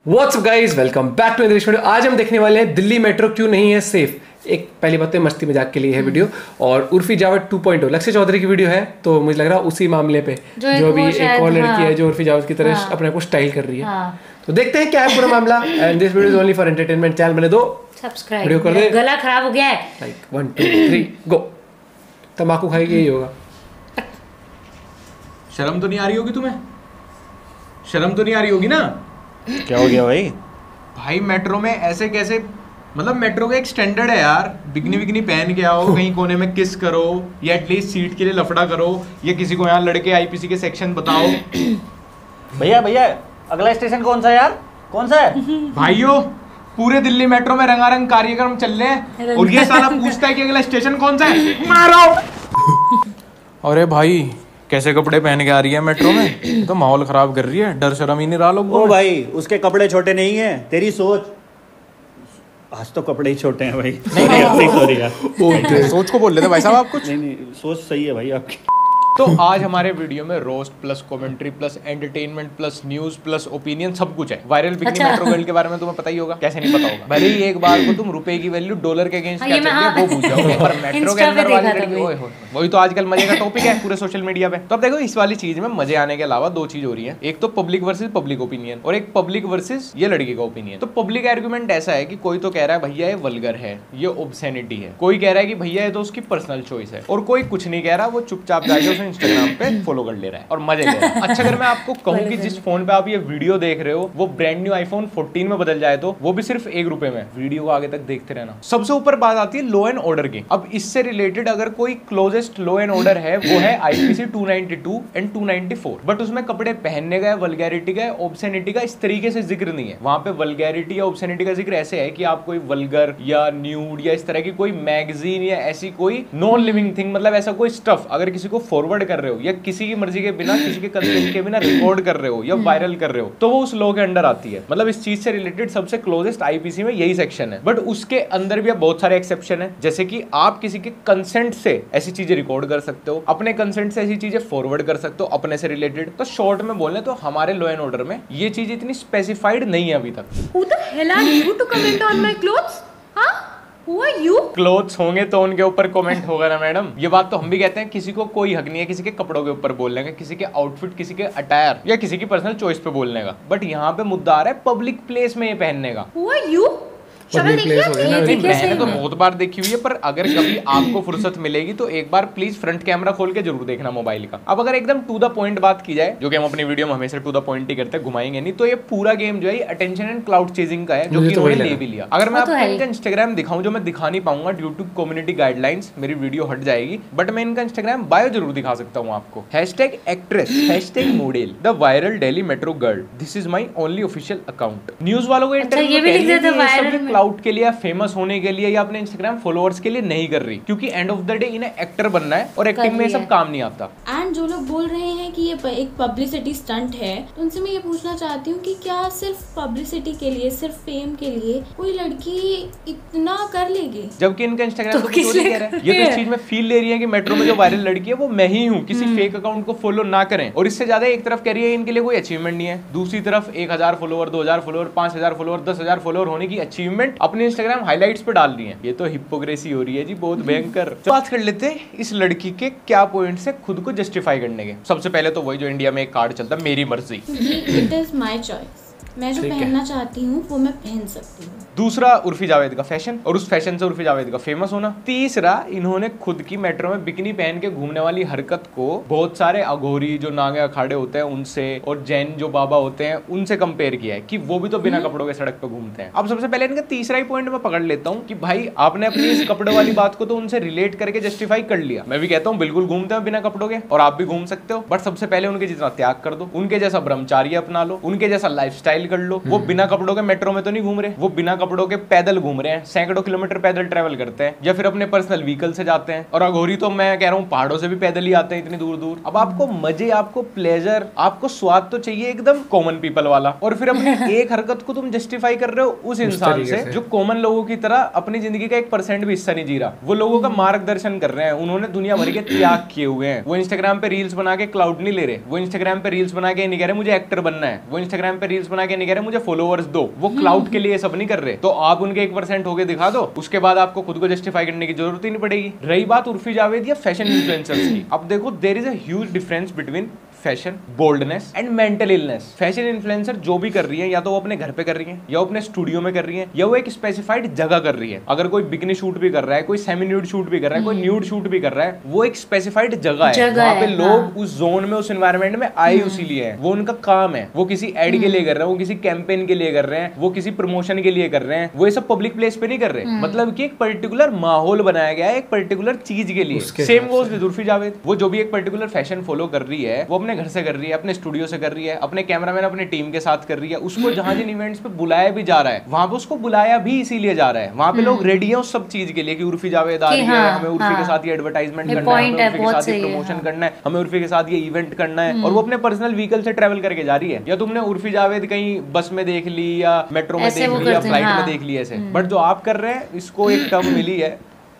WhatsApp guys, welcome back to video. आज हम देखने वाले हैं दिल्ली मेट्रो क्यों नहीं है सेफ। एक पहली बात तो मस्ती मजाक के लिए है वीडियो, और उर्फी जावेद 2.0 लक्ष्य चौधरी की वीडियो है, तो मुझे लग रहा है उसी मामले पे जो भी एक और लड़की है जो उर्फी जावेद की तरह अपने को स्टाइल कर रही है। तो देखते हैं क्या है पूरा मामला। And this video is only for entertainment. Channel बने दो सब्सक्राइब, वीडियो कर दे। गला खराब हो गया है। लाइक 1 2 3 गो। तंबाकू खाएगी यही होगा। शर्म तो नहीं आ रही होगी तुम्हें? शर्म तो नहीं आ रही होगी ना? क्या हो गया भाई? भाई मेट्रो में ऐसे कैसे? मतलब मेट्रो का एक स्टैंडर्ड है यार। बिकनी बिकनी पहन के आओ, कहीं कोने में किस करो, या एटलीस्ट सीट के लिए लफड़ा करो, या किसी को यहाँ लड़के आईपीसी के सेक्शन बताओ। भैया भैया, अगला स्टेशन कौन सा यार? कौन सा है? भाइयों, पूरे दिल्ली मेट्रो में रंगारंग कार्यक्रम चल रहे हैं और ये साला पूछता है कि अगला स्टेशन कौन सा है। मारो! अरे भाई, कैसे कपड़े पहन के आ रही है मेट्रो में? तो माहौल खराब कर रही है। डर शर्म ही नहीं रहा लोगों ओ में। भाई, उसके कपड़े छोटे नहीं है, तेरी सोच। आज तो कपड़े ही छोटे हैं भाई। सॉरी यार। सोच को बोल लेते भाई साहब आप कुछ। नहीं, सोच सही है भाई आपकी। तो आज हमारे वीडियो में roast plus commentary plus entertainment plus news plus opinion सब कुछ है। वायरल बिकनी मेट्रो गर्ल के बारे में तुम्हें पता ही होगा, कैसे नहीं पता होगा। भले ही एक बार को तुम रुपए की वैल्यू डॉलर के अगेंस्ट क्या चलती है वो पूछ जाओगे, पर मेट्रो के अंदर वाली लड़की ओए होए, वही तो आजकल मजे का टॉपिक है पूरे सोशल मीडिया पे। तो अब देखो, इस वाली चीज में मजे आने के अलावा दो चीज हो रही है। एक तो पब्लिक वर्सेस पब्लिक ओपिनियन, और एक पब्लिक वर्सेस ये लड़की का ओपिनियन। तो पब्लिक आर्गुमेंट ऐसा है कि कोई तो कह रहा है भैया ये वल्गर है, ये ऑब्सेनिटी है। कोई कह रहा है कि भैया ये तो उसकी पर्सनल चॉइस है, और कोई कुछ नहीं कह रहा, वो चुपचाप जाके उसे इंस्टाग्राम पे फॉलो कर ले रहा है और मजे ले रहा है। अच्छा, अगर मैं आपको कहूं कि जिस फोन पे आप ये वीडियो देख रहे हो वो ब्रांड न्यू आईफोन 14 में बदल जाए तो वो भी सिर्फ ₹1 में। वीडियो को आगे तक देखते रहना। सबसे ऊपर बात आती है लॉ एंड ऑर्डर की। अब इससे रिलेटेड अगर कोई क्लोजेस्ट लॉ एंड ऑर्डर है वो है आईपीसी 292 एंड 294, बट उसमें कपड़े पहनने का, वल्गैरिटी का, ऑब्सेनिटी का इस तरीके से जिक्र नहीं है। वहां पे वल्गैरिटी या ऑब्सेनिटी का जिक्र ऐसे है कि आप कोई वल्गर या न्यूड या इस तरह की कोई मैगजीन या ऐसी कोई नॉन लिविंग थिंग, मतलब ऐसा कोई स्टफ अगर किसी को फॉरवर्ड कर रहे हो या किसी की मर्जी के बिना, किसी के कंसेंट के बिना रिकॉर्ड कर रहे हो या वायरल कर रहे हो, तो वो उस लॉ के अंडर आती है। मतलब इस चीज से रिलेटेड सबसे क्लोजेस्ट आईपीसी में यही सेक्शन है। बट उसके अंदर भी बहुत सारे एक्सेप्शन है, जैसे कि आप किसी के कंसेंट से ऐसी चीजें रिकॉर्ड कर सकते हो, अपने कंसेंट से ऐसी चीजें फॉरवर्ड कर सकते हो अपने से रिलेटेड। तो शॉर्ट में बोले तो हमारे लॉ एंड ऑर्डर में ये चीज इतनी स्पेसिफाइड नहीं है अभी तक। Who the hell are you to comment on my clothes? हाँ? Who are you? क्लोथ्स होंगे तो उनके ऊपर कमेंट होगा ना मैडम। ये बात तो हम भी कहते हैं, किसी को कोई हक नहीं है किसी के कपड़ों के ऊपर बोलने का, किसी के आउटफिट, किसी के अटायर या किसी की पर्सनल चॉइस पे बोलने का। बट यहाँ पे मुद्दा आ रहा है पब्लिक प्लेस में ये पहनने का। Who are you? शक्ल देखिए, ये देखिए मैंने तो बहुत बार देखी हुई है, पर अगर कभी आपको फुर्सत मिलेगी तो एक बार प्लीज फ्रंट कैमरा खोल के जरूर देखना मोबाइल का। अब अगर एकदम टू द पॉइंट बात की जाए, जो कि हम अपनी वीडियो में हमेशा टू द पॉइंट ही करते हैं, घुमाएंगे नहीं, तो ये पूरा गेम जो है अटेंशन एंड क्लाउड चेजिंग का है, जो कि इन्होंने ले भी लिया। अगर मैं आपको इनका इंस्टाग्राम दिखाऊं, जो मैं दिखा नहीं पाऊंगा ड्यू टू कम्युनिटी गाइडलाइंस, मेरी वीडियो हट जाएगी, बट मैं इनका इंस्टाग्राम बायो जरूर दिखा सकता हूँ आपको। #Actress, #model, the viral Delhi metro girl, this is my only official account. News वालों को इंटरव्यू क्लाउड के लिए, फेमस होने के लिए या अपने इंस्टाग्राम फॉलोअर्स के लिए नहीं कर रही, क्योंकि एंड ऑफ द डे इन्हें एक्टर बनना है और एक्टिंग में सब काम नहीं आता। एंड जो लोग बोल रहे हैं कि ये एक पब्लिसिटी स्टंट है, तो उनसे मैं ये पूछना चाहती हूँ कि क्या सिर्फ पब्लिसिटी के लिए, सिर्फ फेम के लिए कोई लड़की इतना कर लेगी? जबकि इनका इंस्टाग्राम तो कुछ और ही कह रहा है। ये तो इस चीज में फील ले रही है कि मेट्रो में जो वायरल लड़की है वो मैं ही हूँ, किसी फेक अकाउंट को फॉलो ना करें। और इससे ज्यादा एक तरफ कह रही है इनके लिए कोई अचीवमेंट नहीं है, दूसरी तरफ 1000 फॉलोअर, 2000 फॉलोअर, 5000 फॉलोअर, 10,000 फॉलोअर होने की अचीवमेंट अपने इंस्टाग्राम हाईलाइट्स पे डाल रही है। ये तो हिपोक्रेसी हो रही है जी, बहुत भयंकर। तो बात कर लेते हैं इस लड़की के क्या पॉइंट्स है खुद को जस्टिफाई करने के। सबसे पहले तो वही जो इंडिया में एक कार्ड चलता है, मेरी मर्जी। इट इज माय चॉइस, मैं जो पहनना चाहती हूँ वो मैं पहन सकती हूँ। दूसरा, उर्फी जावेद का फैशन, और उस फैशन से उर्फी जावेद का फेमस होना। तीसरा, इन्होंने खुद की मेट्रो में बिकिनी पहन के घूमने वाली हरकत को बहुत सारे अघोरी जो नागे अखाड़े होते हैं उनसे, और जैन जो बाबा होते हैं उनसे कंपेयर किया है कि वो भी तो बिना कपड़ों के सड़क पे घूमते हैं। अब सबसे पहले इनका तीसरा ही पॉइंट मैं पकड़ लेता हूँ कि भाई आपने अपनी इस कपड़ों वाली बात को तो उनसे रिलेट करके जस्टिफाई कर लिया। मैं भी कहता हूँ बिल्कुल घूमते हैं बिना कपड़ों के, और आप भी घूम सकते हो, बट सबसे पहले उनके जितना त्याग कर दो, उनके जैसा ब्रह्मचार्य अपना लो, उनके जैसा लाइफस्टाइल कर लो। वो बिना कपड़ों के मेट्रो में तो नहीं घूम रहे, वो बिना कपड़ों के पैदल घूम रहे हैं, सैकड़ों किलोमीटर पैदल ट्रैवल करते हैं, या फिर अपने पर्सनल व्हीकल से जाते हैं। और अघोरी तो मैं कह रहा हूँ पहाड़ों से भी पैदल ही आते हैं इतनी दूर दूर। अब आपको मजे, आपको प्लेजर, आपको स्वाद तो चाहिए एकदम कॉमन पीपल वाला, और फिर अपनी एक हरकत को तुम जस्टिफाई कर रहे हो उस इंसान से जो कॉमन लोगों की तरह अपनी जिंदगी का 1% भी हिस्सा नहीं जी रहा। वो लोगों का मार्गदर्शन कर रहे हैं, उन्होंने दुनिया भर के त्याग किए हुए हैं। वो इंस्टाग्राम पे रील्स बना के क्लाउड नहीं ले रहे, वो इंस्टाग्राम पे रील्स बना के नहीं कह रहे मुझे एक्टर बनना है, वो इंस्टाग्राम पे रील्स बना के नहीं कह रहे मुझे फॉलोअर्स दो, वो क्लाउड के लिए सब नहीं कर रहे। तो आप उनके 1% होके दिखा दो, उसके बाद आपको खुद को जस्टिफाई करने की जरूरत ही नहीं पड़ेगी। रही बात उर्फी जावेद या फैशन इन्फ्लुएंसर्स की, अब देखो there is a huge difference between fashion, boldness and mental illness. Fashion influencer जो भी कर रही है, या तो वो अपने घर पे कर रही है, या वो अपने स्टूडियो में कर रही है, या वो एक स्पेसिफाइड जगह कर रही है। अगर कोई बिकनी शूट भी कर रहा है, कोई सेमी न्यूड शूट भी कर रहा है, कोई न्यूड शूट भी कर रहा है, वो एक स्पेसिफाइड जगह है, वहां पे लोग उस जोन में, उस एनवायरनमेंट में आए उसी लिए है, वो उनका काम है। वो किसी एड के लिए कर रहे हैं, वो किसी कैंपेन के लिए कर रहे हैं, वो किसी प्रमोशन के लिए कर रहे हैं, वो ये सब पब्लिक प्लेस पे नहीं कर रहे। मतलब कि एक पर्टिकुलर माहौल बनाया गया है एक पर्टिकुलर चीज के लिए। Same goes with Urfi Javed, वो जो भी एक पर्टिकुलर फैशन फॉलो कर रही है, वो अपने घर से कर रही है, अपने स्टूडियो से कर रही है, अपने कैमरामैन अपनी टीम के साथ कर रही है। उसको जहां जिन इवेंट्स पे बुलाया भी जा रहा है, वहां पे उसको बुलाया भी इसीलिए जा रहा है। वहां पे लोग रेडी हैं उस सब चीज के लिए कि उर्फी जावेद आ रही है, हमें उर्फी के साथ ये एडवर्टाइजमेंट करना है, हमें उर्फी के साथ ये प्रमोशन करना है, हमें उर्फी के साथ ये इवेंट करना है। और वो अपने पर्सनल व्हीकल से ट्रैवल करके जा रही है। या तुमने उर्फी जावेद कहीं बस में देख ली, या मेट्रो में देख ली, या फ्लाइट में देख ली ऐसे। बट जो आप कर रहे हैं, इसको एक टर्म मिली है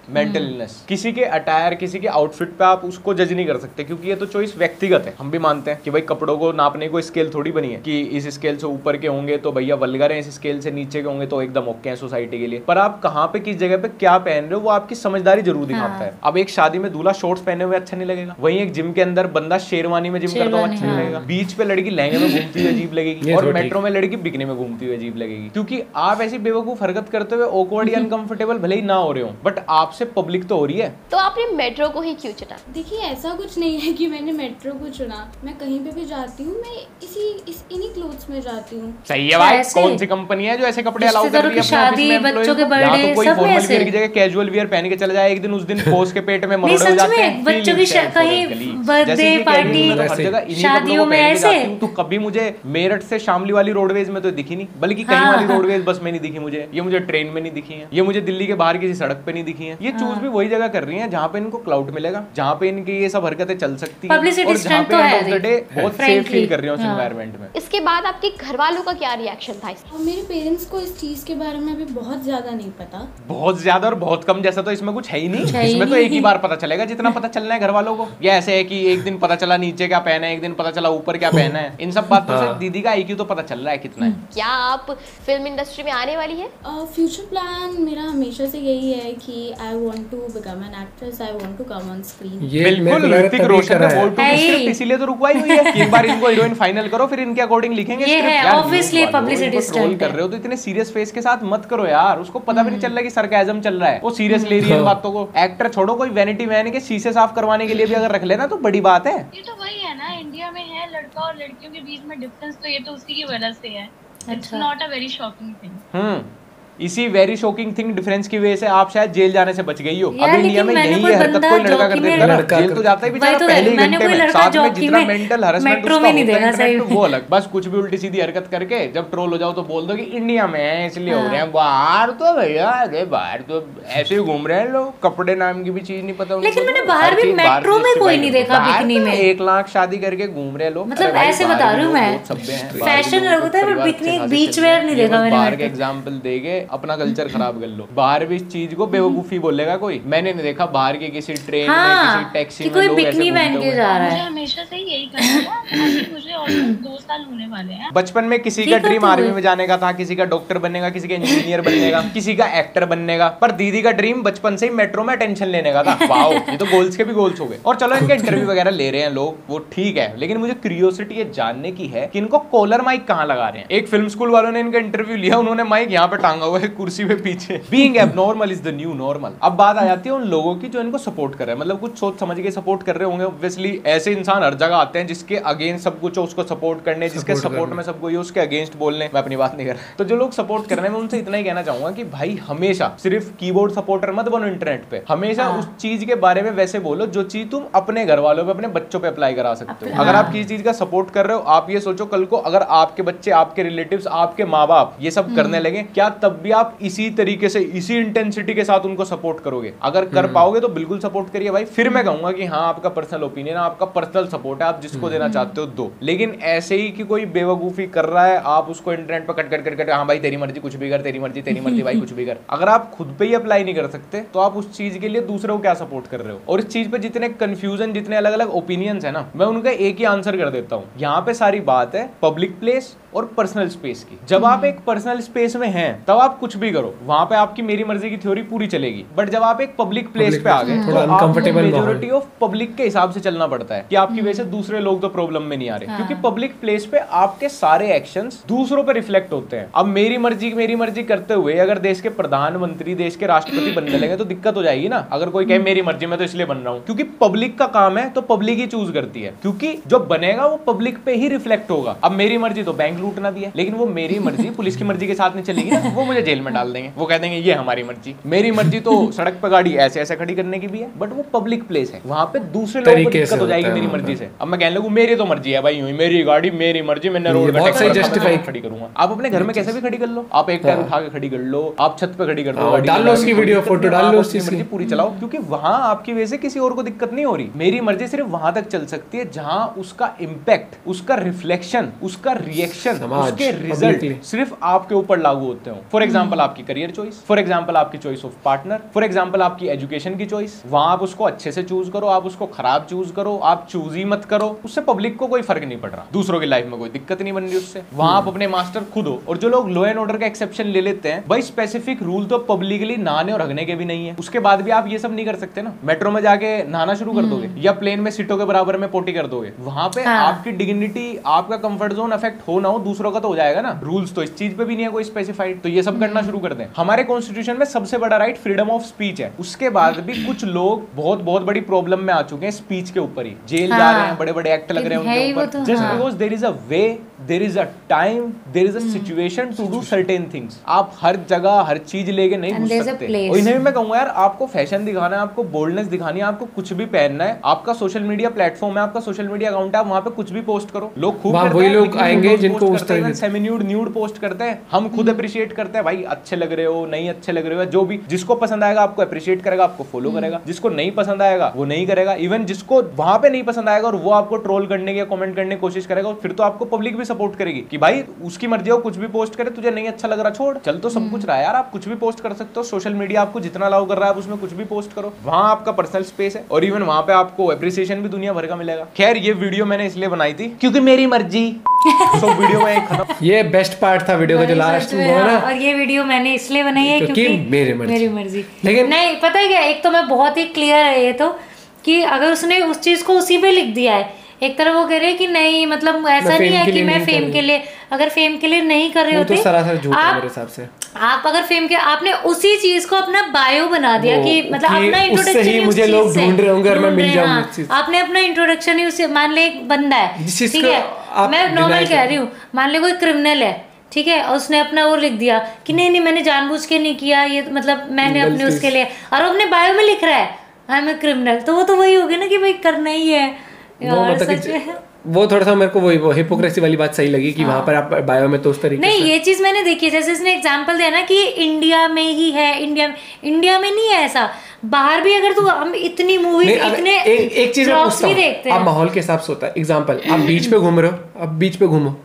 मेंटल इलनेस। किसी के अटायर, किसी के आउटफिट पे आप उसको जज नहीं कर सकते, क्योंकि ये तो चॉइस व्यक्तिगत है। हम भी मानते हैं कि भाई कपड़ों को नापने को स्केल थोड़ी बनी है कि इस स्केल से ऊपर के होंगे तो भैया वल्गर हैं, इस स्केल से नीचे के होंगे तो एकदम ओके हैं सोसाइटी के लिए। पर आप कहाँ पे, किस जगह पे क्या पहन रहे हो, वो आपकी समझदारी जरूर दिखाता है। अब एक शादी में दूल्हा शॉर्ट्स पहने हुए अच्छा नहीं लगेगा, वहीं एक जिम के अंदर बंदा शेरवानी में जिम करता हुआ अच्छा नहीं लगेगा। बीच पे लड़की लहंगे में घूमती हुई अजीब लगेगी, और मेट्रो में लड़की बिकने में घूमती हुई अजीब लगेगी, क्योंकि आप ऐसी बेवकूफ हरकत करते हुए ऑकवर्ड या अनकंफर्टेबल भले ही ना हो रहे हो, बट आपसे पब्लिक तो हो रही है। तो आपने मेट्रो को ही क्यों चुना? देखिए ऐसा कुछ नहीं है कि मैंने मेट्रो को चुना। मैं कहीं पे भी जाती हूँ, मैं इन्हीं क्लोथ्स में जाती हूँ। सही है भाई। कौन सी कंपनी है जो ऐसे कपड़े अलाउ कर रही है? शादी, बच्चों के बर्थडे, तो कोई फॉर्मल वियर की जगह कैजुअल वियर पहन के चला जाए, एक दिन उस दिन पोस के पेट में मरोड़े हो जाते हैं। बच्चों की कहीं बर्थडे पार्टी, शादियों में ऐसे। तो कभी मुझे मेरठ से शामली वाली रोडवेज में तो दिखी नहीं, बल्कि कहीं वाली रोडवेज बस में नहीं दिखी मुझे, ये मुझे ट्रेन में नहीं दिखी है, ये मुझे दिल्ली के बाहर किसी सड़क पे नहीं दिखी है। ये चूज भी वही जगह कर रही है जहाँ पे इनको क्लाउड मिलेगा, जहाँ पे इनकी ये सब हरकतें चल सकती हैं, और जहाँ पे एंड ऑफ द डे बहुत सेफ फील कर रही है उस एनवायरनमेंट में। इसके बाद आपके घर वालों का क्या रिएक्शन था? और मेरे पेरेंट्स को इस चीज के बारे में अभी बहुत ज्यादा नहीं पता। बहुत ज्यादा और बहुत कम जैसा तो इसमें कुछ है ही नहीं। इसमें तो एक ही बार पता चलेगा जितना पता चलना है घर वालों को। ये ऐसे है कि एक दिन पता चला नीचे क्या पहना है, एक दिन पता चला ऊपर क्या पहना है। इन सब बातों से दीदी का IQ तो पता चल रहा है कितना है। क्या आप फिल्म इंडस्ट्री में आने वाली है? फ्यूचर प्लान मेरा हमेशा से यही है कि I want to become an actress, I want to come on screen. बिल्कुल ऋतिक रोशन ने बोल टू स्क्रिप्ट इसीलिए तो रुकवाई हुई है कि एक बार इनको हीरोइन फाइनल करो, फिर इनके अकॉर्डिंग लिखेंगे स्क्रिप्ट। ऑब्वियसली पब्लिसिटी स्टंट कर रहे हो तो इतने सीरियस फेस के साथ मत करो यार, उसको पता भी नहीं चल रहा कि सरकाज़म चल रहा है, वो सीरियस ले रही है बातों को। एक्टर छोड़ो, कोई वैनिटी मैन के शीशे साफ करवाने के लिए भी अगर रख लेना तो बड़ी बात है। ये तो वही है ना, इंडिया में है लड़का और लड़कियों के बीच में डिफरेंस, तो ये तो उसी की वजह से है। It's not a very shocking thing. इसी वेरी शॉकिंग थिंग डिफरेंस की वजह से आप शायद जेल जाने से बच गई हो। अब इंडिया में यही है हरकत, कोई लड़का कर देता है जेल तो जाता है बेचारा पहले ही घंटे में। साथ में जितना मेंटल हरासमेंट उसका होता है वो अलग। बस कुछ भी उल्टी सीधी हरकत करके जब ट्रोल हो जाओ तो बोल दो कि इंडिया में है इसलिए हो रहे हैं। बाहर तो भैया, अरे बाहर तो ऐसे ही घूम रहे हैं लोग, कपड़े नाम की भी चीज नहीं पता। लेकिन मैंने बाहर भी मेट्रो में कोई नहीं देखा बिकनी में। 1 लाख शादी करके घूम रहे लोग, मतलब ऐसे बता रही हूँ मैं, फैशन लगता है पर बिकनी बीच वेयर नहीं देखा मैंने। बाहर के एग्जांपल देके अपना कल्चर खराब कर लो। बाहर भी इस चीज को बेवकूफी बोलेगा कोई। मैंने नहीं देखा बाहर के किसी ट्रेन में, किसी टैक्सी में कोई लोग बिकनी पहन के जा रहा है। मुझे हमेशा से यही करना था। अभी मुझे ऑलमोस्ट 2 साल होने वाले हैं। बचपन में किसी का ड्रीम आर्मी में जाने का था, किसी का डॉक्टर बनने का, किसी का इंजीनियर बनने का, किसी का एक्टर बनने का। पर दीदी का ड्रीम बचपन से ही मेट्रो में अटेंशन लेने का था। वाओ, ये तो गोल्स के भी गोल्स हो गए। और चलो इनके इंटरव्यू वगैरह ले रहे हैं लोग, वो ठीक है, लेकिन मुझे क्यूरियोसिटी ये जानने की है कि इनको कॉलर माइक कहाँ लगा रहे हैं। एक फिल्म स्कूल वालों ने इनका इंटरव्यू लिया, उन्होंने माइक यहाँ पे टांगा हुआ है कुर्सी पे पीछे। Being abnormal is the new normal. अब बात आ जाती है उन लोगों की जो इनको सपोर्ट कर रहे हैं, मतलब कुछ सोच समझ के सपोर्ट कर रहे होंगे। ऑब्वियसली ऐसे इंसान हर जगह आते हैं जिसके अगेंस्ट सब कुछ हो उसको सपोर्ट करने, जिसके सपोर्ट में सब कुछ हो उसके अगेंस्ट बोलने। मैं अपनी बात नहीं कर रहा। तो जो लोग सपोर्ट कर रहे हैं मैं उनसे इतना ही कहना चाहूंगा कि भाई हमेशा सिर्फ कीबोर्ड सपोर्टर मत बनो इंटरनेट पे। हमेशा उस चीज के बारे में वैसे बोलो जो चीज तुम अपने घर वालों पे, अपने बच्चों पे अप्लाई करा सकते हो। अगर आप किसी चीज का सपोर्ट कर रहे हो, आप ये सोचो कल को अगर आपके बच्चे, आपके रिलेटिव्स, आपके माँ बाप ये सब करने लगे, क्या तब तब भी आप इसी तरीके से, इसी इंटेंसिटी के साथ उनको सपोर्ट करोगे। अगर कर पाओगे तो बिल्कुल सपोर्ट करिए भाई। फिर मैं कहूंगा कि हाँ आपका पर्सनल ओपिनियन है, आपका पर्सनल सपोर्ट है, आप जिसको देना चाहते हो दो। लेकिन ऐसे ही कि कोई बेवकूफी कर रहा है आप उसको इंटरनेट पर कट कट कट हाँ भाई तेरी मर्जी कुछ भी कर, तेरी मर्जी भाई कुछ भी कर। अगर आप खुद पे ही अप्लाई नहीं कर सकते तो आप उस चीज के लिए दूसरों को क्या सपोर्ट कर रहे हो। और इस चीज पे जितने कंफ्यूजन, जितने अलग अलग ओपिनियंस है ना, मैं उनका एक ही आंसर कर देता हूँ। यहाँ पे सारी बात है पब्लिक प्लेस और पर्सनल स्पेस की। जब आप एक पर्सनल स्पेस में हैं तब आप कुछ भी करो, वहां पे आपकी मेरी मर्जी की थ्योरी पूरी चलेगी। बट जब आप एक पब्लिक प्लेस पे आ गए तो आपको मेजॉरिटी ऑफ पब्लिक के हिसाब से चलना पड़ता है कि आपकी वजह से दूसरे लोग तो प्रॉब्लम में नहीं आ रहे, क्योंकि पब्लिक प्लेस पे आपके सारे एक्शंस दूसरों पे रिफ्लेक्ट होते हैं। अब मेरी मर्जी करते हुए अगर देश के प्रधानमंत्री, देश के राष्ट्रपति बनने लगे तो दिक्कत हो जाएगी ना। अगर कोई कहे मेरी मर्जी, मैं तो इसलिए बन रहा हूँ क्योंकि पब्लिक का काम है तो पब्लिक ही चूज करती है, क्योंकि जो बनेगा वो पब्लिक पे ही रिफ्लेक्ट होगा। अब मेरी मर्जी तो बैंक लूटना भी है, लेकिन वो मेरी मर्जी पुलिस की मर्जी के साथ नहीं चलेगी ना, वो मुझे जेल में डाल देंगे। वो कह देंगे ये हमारी मर्जी। मेरी मर्जी तो सड़क पे गाड़ी ऐसे ऐसे खड़ी करने की भी है, बट वो पब्लिक प्लेस है, वहां पे दूसरे लोगों को दिक्कत हो जाएगी मेरी मर्जी से। अब मैं कहने लगूं मेरी तो मर्जी है भाई, मेरी गाड़ी मेरी मर्जी, मैंने रोड पे जस्टिफाई खड़ी करूंगा। आप अपने घर में कैसे भी खड़ी कर लो, आप एक टायर उठा के खड़ी कर लो, आप छत पे खड़ी कर लो, डाल लो उसकी वीडियो फोटो, डाल लो उसकी मर्जी पूरी चलाओ, क्योंकि वहां आपकी वजह से किसी और को दिक्कत नहीं हो रही। मेरी मर्जी सिर्फ वहां तक चल सकती है जहां उसका इम्पैक्ट, उसका रिफ्लेक्शन, उसका रिएक्शन, उसके रिजल्ट सिर्फ आपके ऊपर लागू होते हो। फॉर एग्जाम्पल आपकी करियर चॉइस, फॉर एग्जाम्पल आपकी choice of partner, for example आपकी एजुकेशन की चॉइस। वहां आप उसको अच्छे से चूज करो, आप उसको खराब चूज करो, आप चूज ही मत करो, उससे पब्लिक को कोई फर्क नहीं पड़ रहा, दूसरों की लाइफ में कोई दिक्कत नहीं बन रही उससे। वहां आप अपने मास्टर खुद हो। और जो लोग लॉ एंड ऑर्डर का एक्सेप्शन ले लेते हैं, भाई स्पेसिफिक रूल तो पब्लिकली नहाने और हगने के भी नहीं है, उसके बाद भी आप ये सब नहीं कर सकते ना। मेट्रो में जाके नहाना शुरू कर दोगे या प्लेन में सीटों के बराबर में पोटी कर दोगे, वहां पे आपकी डिग्निटी, आपका कंफर्ट जोन अफेक्ट हो ना हो, दूसरों का तो हो जाएगा ना। रूल्स तो इस चीज पे भी नहीं है कोई स्पेसिफाइड, तो ये सब करना शुरू कर दें। हमारे कॉन्स्टिट्यूशन में सबसे बड़ा राइट फ्रीडम ऑफ स्पीच है, उसके बाद भी कुछ लोग बहुत बहुत बड़ी प्रॉब्लम में आ चुके हैं स्पीच के ऊपर ही, जेल जा रहे हैं, बड़े बड़े एक्ट लग रहे हैं उनके ऊपर, just because there is a way, there is a time, there is a situation to do certain things. आप हर जगह हर चीज लेके नहीं घुस सकते। और इन्हें भी मैं कहूंगा यार, आपको फैशन दिखाना है, आपको बोल्डनेस दिखानी है, आपको कुछ भी पहनना है, आपका सोशल मीडिया प्लेटफॉर्म है, आपका सोशल मीडिया अकाउंट है, वहां पे कुछ भी पोस्ट करो। लोग खूब करते हैं, वही लोग आएंगे जिनको उस तरह सेमी न्यूड न्यूड पोस्ट करते हैं, हम खुद अप्रिशिएट करते हैं भाई, अच्छे लग रहे हो, नहीं अच्छे लग रहे हो, जो भी जिसको पसंद आएगा आपको अप्रिशिएट करेगा, आपको फॉलो करेगा, जिसको नहीं पसंद आएगा वो नहीं करेगा। इवन जिसको वहां पे नहीं पसंद आएगा और वो आपको ट्रोल करने की, कमेंट करने की कोशिश करेगा, फिर तो आपको पब्लिक भी सपोर्ट करेगी कि भाई उसकी मर्जी हो, कुछ भी पोस्ट करे, तुझे नहीं अच्छा लग रहा छोड़, चल तो सब कुछ रहा है यार, आप कुछ भी पोस्ट कर सकते हो। सोशल मीडिया आपको जितना अलाउ कर रहा है आप उसमें कुछ भी पोस्ट करो, वहां आपका पर्सनल स्पेस है और इवन वहां पे आपको अप्रिसिएशन भी दुनिया भर का मिलेगा। खैर ये वीडियो मैंने इसलिए बनाई थी क्योंकि मेरी मर्जी। सो वीडियो में खत्म। ये बेस्ट पार्ट था वीडियो का जो लास्ट में हुआ ना, और ये वीडियो मैंने इसलिए बनाई है क्योंकि मेरी मर्जी। लेकिन नहीं पता है क्या, एक तो मैं बहुत ही क्लियर है ये तो कि अगर उसने उस चीज को उसी पे लिख दिया है, एक तरह वो कह रहे हैं कि नहीं मतलब ऐसा नहीं है कि मैं फेम के लिए, अगर फेम के लिए नहीं कर रहे होते तो सरासर झूठ है मेरे हिसाब से। आप अगर फेम के, आपने उसी चीज को अपना बायो बना दिया कि मतलब अपना इंट्रोडक्शन ही मुझे लोग ढूंढ रहे होंगे और मैं मिल जाऊंगा उस चीज। आपने अपना इंट्रोडक्शन ही उसे, मान ले एक बंदा है, ठीक है, मैं नॉर्मल कह रही हूँ, मान ले कोई क्रिमिनल है, ठीक है, और उसने अपना वो लिख दिया कि नहीं नहीं मैंने जानबूझ के नहीं किया, ये मतलब मैंने अपने उसके लिए, और अपने बायो में लिख रहा है आई एम ए क्रिमिनल, तो वो तो वही हो गया ना कि भाई करना ही है यार, सच में। वो थोड़ा सा मेरे को वो हिपोक्रेसी वाली बात सही लगी कि वहां पर आप बायो में तो उस तरीके नहीं, ये चीज मैंने देखी है, जैसे इसने एग्जांपल दिया ना कि इंडिया में ही है, इंडिया में नहीं है ऐसा, बाहर भी अगर तू हम इतनी मूवीज इतने एक चीज मैं पूछता हूं, आप माहौल के हिसाब से होता है, एग्जांपल आप बीच पे घूम रहे हो, आप बीच पे घूमो,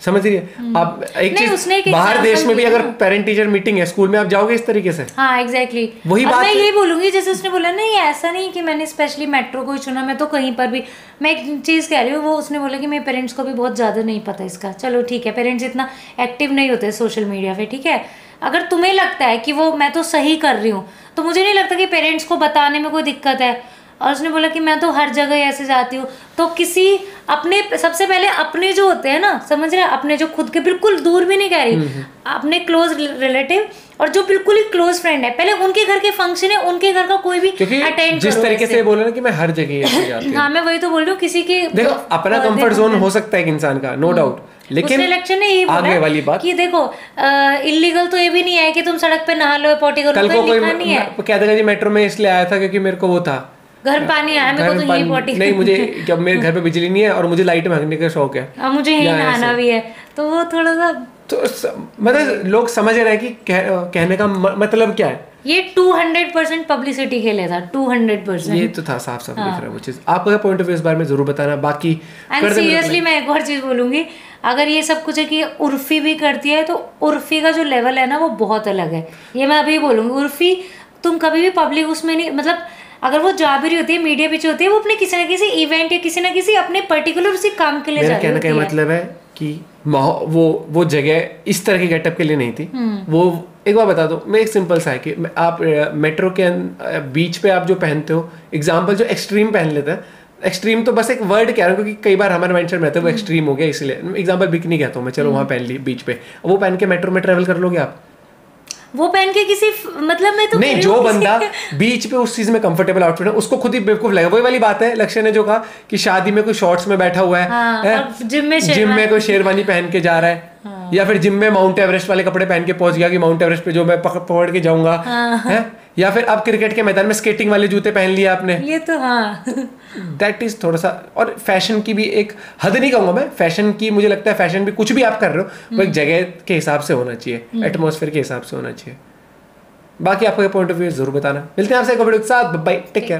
समझ रही है आप, एक चीज बाहर देश में भी अगर पेरेंट टीचर मीटिंग है स्कूल में, आप जाओगे इस तरीके से। हाँ एग्जैक्टली, वही बात मैं यही बोलूंगी, जैसे उसने बोला नहीं ऐसा नहीं कि मैंने स्पेशली मेट्रो को ही चुना, मैं तो कहीं पर भी, मैं एक चीज कह रही हूँ, वो उसने बोला कि मेरे पेरेंट्स को भी बहुत ज्यादा नहीं पता इसका, चलो ठीक है, पेरेंट्स इतना एक्टिव नहीं होते सोशल मीडिया पे, ठीक है, अगर तुम्हें लगता है कि वो मैं तो सही कर रही हूँ, तो मुझे नहीं लगता कि पेरेंट्स को बताने में कोई दिक्कत है। और उसने बोला कि मैं तो हर जगह ऐसे जाती हूँ, तो किसी अपने, सबसे पहले अपने जो होते हैं ना, समझ रहे हैं, अपने जो खुद के बिल्कुल दूर भी नहीं कह रही, अपने क्लोज रिलेटिव और जो बिल्कुल ही क्लोज फ्रेंड है, पहले उनके घर के फंक्शन है, उनके घर का कोई भी अटेंड, जिस तरीके से बोला ना कि मैं हर जगह ऐसे जाती हूं, हाँ मैं वही तो बोल रही हूँ, किसी के देखो अपना कंफर्ट जोन हो सकता है एक इंसान का, नो डाउट, लेकिन इलेक्शन ने यही आगे वाली बात कि देखो इलीगल तो ये भी नहीं है कि तुम सड़क पे नहा लो, पोटी करो, कल को कोई कह देगा जी मेट्रो में इसलिए आया था क्योंकि मेरे को वो था, घर पानी आया, मेरे को तो यही पोटी नहीं, मुझे जब मेरे घर पे बिजली नहीं है और मुझे लाइट में भागने का शौक है, मुझे यही नहाना भी है, तो वो थोड़ा सा तो मतलब लोग समझ रहे हैं कि कहने का मतलब क्या है। ये 200% पब्लिसिटी के लिए था, 200%। ये तो था, साफ साफ दिख रहा है वो चीज। आपका क्या पॉइंट ऑफ व्यू इस बारे में जरूर बताना। बाकी एंड सीरियसली मैं एक और चीज बोलूंगी, अगर ये सब कुछ है कि उर्फी भी करती है, तो उर्फी का जो लेवल है ना वो बहुत अलग है। ये मैं अभी बोलूंगी, उर्फी तुम कभी भी पब्लिक उसमें नहीं, मतलब अगर वो जा भी रही होती है, मीडिया पीछे होती है, वो अपने किसी ना किसी इवेंट या किसी ना किसी अपने पर्टिकुलर उसी काम के लिए जा रही होती है। मेरा कहने का मतलब है कि वो जगह इस तरह के गेटअप के लिए नहीं थी। वो एक बार बता दो, मैं एक सिंपल सा है कि आप मेट्रो के बीच पे आप जो पहनते हो, एग्जाम्पल जो एक्सट्रीम पहन लेते हैं, एक्सट्रीम तो बस एक वर्ड कह रहा हूँ क्योंकि कई बार हमारे माइंडसेट में रहता है वो एक्सट्रीम हो गया, इसलिए एग्जाम्पल बिकनी कहता हूँ मैं, चलो वहाँ पहन ली बीच पे, वो पहन के मेट्रो में ट्रेवल कर लोगे आप? वो पहन के किसी मतलब मैं तो नहीं, जो बंदा बीच पे उस चीज में कंफर्टेबल आउटफिट है उसको खुद ही बेवकूफ लगेगा। वही वाली बात है लक्ष्य ने जो कहा कि शादी में कोई शॉर्ट्स में बैठा हुआ है, हाँ, जिम में कोई शेरवानी पहन के जा रहा है, हाँ, या फिर जिम में माउंट एवरेस्ट वाले कपड़े पहन के पहुंच गया कि माउंट एवरेस्ट पे जो मैं पकड़ के जाऊंगा, हाँ, है? या फिर अब क्रिकेट के मैदान में स्केटिंग वाले जूते पहन लिए आपने, ये तो हाँ दैट इज थोड़ा सा। और फैशन की भी एक हद नहीं कहूंगा मैं, फैशन की मुझे लगता है फैशन भी कुछ भी आप कर रहे हो वो एक जगह के हिसाब से होना चाहिए, एटमॉस्फेयर के हिसाब से होना चाहिए। बाकी आपका पॉइंट ऑफ व्यू जरूर बताना। मिलते हैं आपसे एक वीडियो के साथ, बाय, टेक केयर।